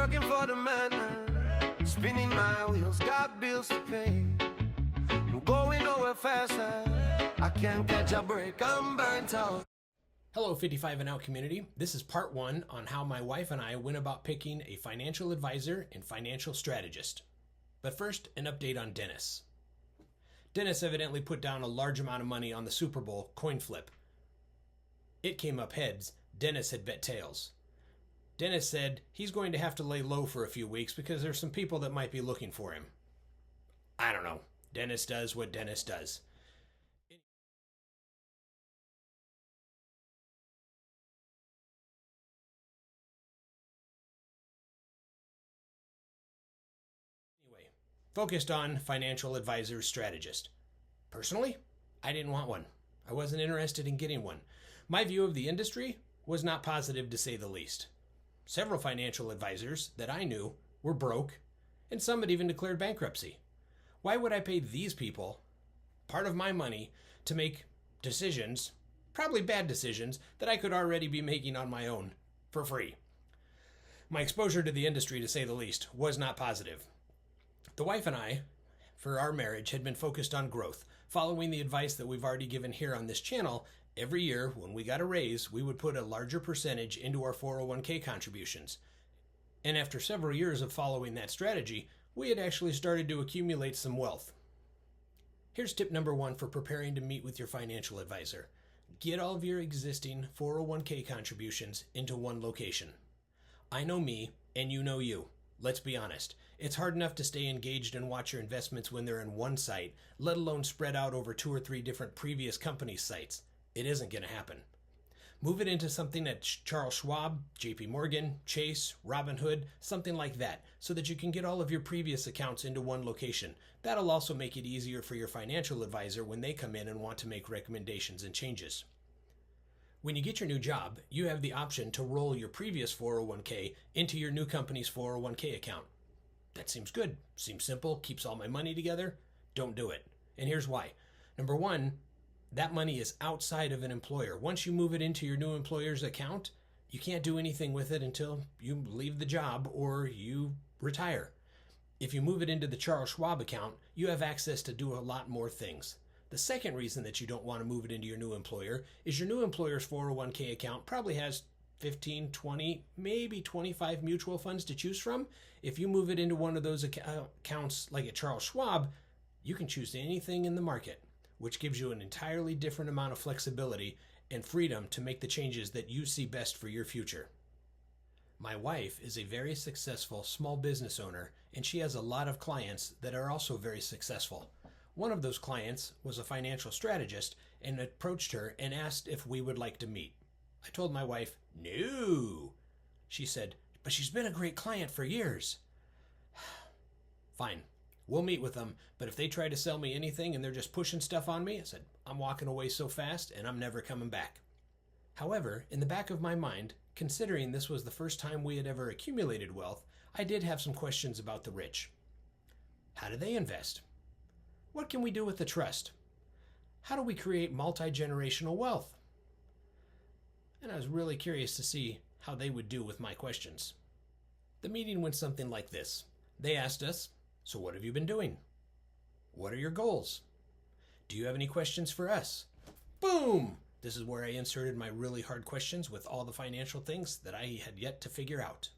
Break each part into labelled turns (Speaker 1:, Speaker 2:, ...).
Speaker 1: working for the man, spinning my wheels, got bills to pay. I'm going nowhere faster, I can't catch a break, I'm burnt out.
Speaker 2: Hello 55 and out community. This is part 1 on how my wife and I went about picking a financial advisor and financial strategist. But first, an update on Dennis. Dennis evidently put down a large amount of money on the Super Bowl coin flip. It came up heads. Dennis had bet tails. Dennis said he's going to have to lay low for a few weeks because there's some people that might be looking for him. I don't know. Dennis does what Dennis does. Anyway, focused on financial advisor strategist. Personally, I didn't want one. I wasn't interested in getting one. My view of the industry was not positive to say the least. Several financial advisors that I knew were broke, and some had even declared bankruptcy. Why would I pay these people part of my money to make decisions, probably bad decisions, that I could already be making on my own for free? My exposure to the industry, to say the least, was not positive. The wife and I, for our marriage, had been focused on growth. Following the advice that we've already given here on this channel, every year when we got a raise, we would put a larger percentage into our 401k contributions. And after several years of following that strategy, we had actually started to accumulate some wealth. Here's tip number 1 for preparing to meet with your financial advisor. Get all of your existing 401k contributions into one location. I know me, and you know you. Let's be honest. It's hard enough to stay engaged and watch your investments when they're in one site, let alone spread out over 2 or 3 different previous companies' sites. It isn't going to happen. Move it into something at Charles Schwab, JP Morgan, Chase, Robinhood, something like that, so that you can get all of your previous accounts into one location. That'll also make it easier for your financial advisor when they come in and want to make recommendations and changes. When you get your new job, you have the option to roll your previous 401k into your new company's 401k account. That seems good, seems simple, keeps all my money together. Don't do it. And here's why. Number 1, that money is outside of an employer. Once you move it into your new employer's account, you can't do anything with it until you leave the job or you retire. If you move it into the Charles Schwab account, you have access to do a lot more things. The second reason that you don't want to move it into your new employer is your new employer's 401k account probably has 15, 20, maybe 25 mutual funds to choose from. If you move it into one of those accounts like at Charles Schwab, you can choose anything in the market, which gives you an entirely different amount of flexibility and freedom to make the changes that you see best for your future. My wife is a very successful small business owner, and she has a lot of clients that are also very successful. One of those clients was a financial strategist and approached her and asked if we would like to meet. I told my wife, no. She said, but she's been a great client for years. Fine. We'll meet with them, but if they try to sell me anything and they're just pushing stuff on me, I said, I'm walking away so fast and I'm never coming back. However, in the back of my mind, considering this was the first time we had ever accumulated wealth, I did have some questions about the rich. How do they invest? What can we do with the trust? How do we create multi-generational wealth? And I was really curious to see how they would do with my questions. The meeting went something like this. They asked us, so what have you been doing? What are your goals? Do you have any questions for us? Boom! This is where I inserted my really hard questions with all the financial things that I had yet to figure out.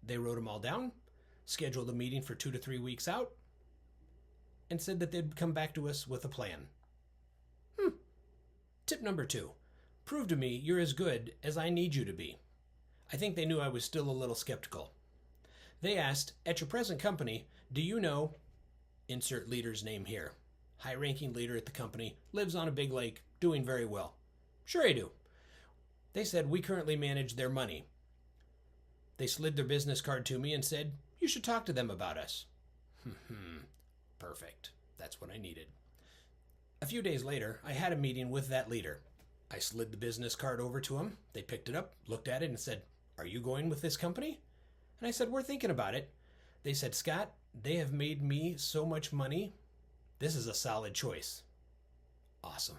Speaker 2: They wrote them all down, scheduled a meeting for 2 to 3 weeks out, and said that they'd come back to us with a plan. Tip number 2. Prove to me you're as good as I need you to be. I think they knew I was still a little skeptical. They asked, at your present company, do you know, insert leader's name here, high-ranking leader at the company, lives on a big lake, doing very well. Sure I do. They said we currently manage their money. They slid their business card to me and said, you should talk to them about us. Perfect. That's what I needed. A few days later, I had a meeting with that leader. I slid the business card over to him. They picked it up, looked at it, and said, are you going with this company? And I said, we're thinking about it. They said, Scott, they have made me so much money. This is a solid choice. Awesome.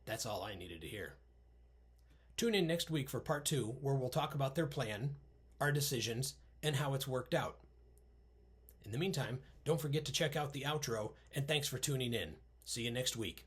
Speaker 2: That's all I needed to hear. Tune in next week for part 2, where we'll talk about their plan, our decisions, and how it's worked out. In the meantime, don't forget to check out the outro, and thanks for tuning in. See you next week.